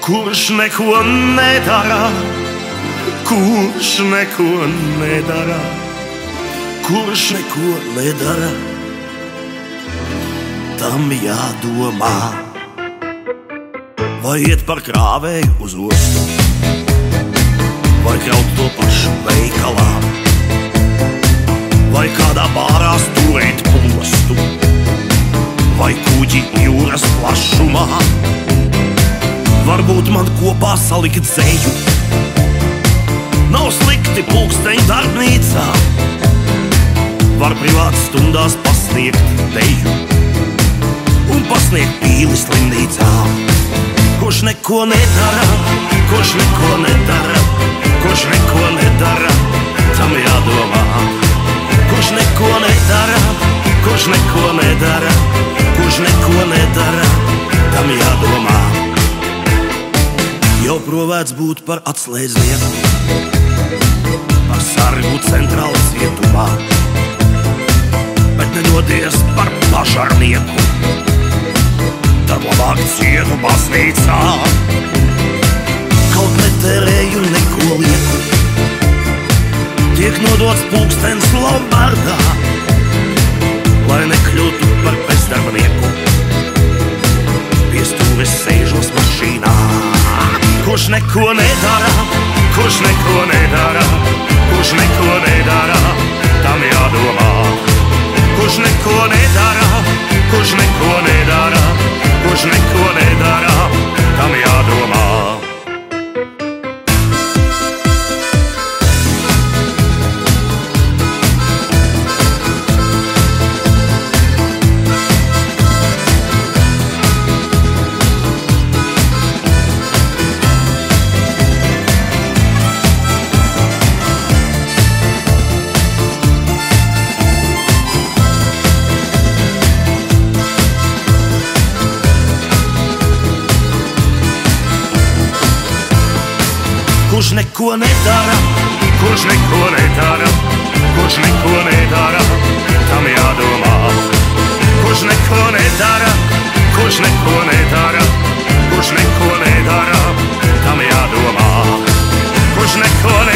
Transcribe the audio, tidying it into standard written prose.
Kurš neko nedara, kurš neko nedara, kurš neko nedara, tam jādomā. Vai iet par krāvēju uz ostu, vai kraut to pašu veikalā, vai kādā bārā stūrēt postu, vai kuģi jūras plašumā. Varbūt man kopā salikt dzeju, nav slikti pulksteņu darbnīcā, var privāt stundās pasniegt deju un pasniegt pīli slimnīcā. Kurš neko nedara, kurš neko nedara, kurš neko nedara, tam jādomā. Kurš neko nedara, kurš neko nedara, kurš neko nedara, tam jādomā. Jau provēts būt par atslēdznieku, par sargu centrālas vietumā, bet nedodies par pažarnieku, tad labāk cietu baznīcā. Kaut netērēju neko lieku, tiek nodots pulkstens lombardā, lai nekļūtu par bezdarbnieku, pie stūres sēžos mašīnā. Kurš neko nedara, kurš neko nedara, kurš neko nedara, tam jādomā. Kurš neko nedara, kurš neko nedara, kurš neko nedara, tam jādomā. Kurš neko nedara, kurš neko nedara, kurš neko nedara, tam jādomā. Kurš neko nedara, kurš neko nedara, kurš neko nedara, tam jādomā. Kurš neko nedara.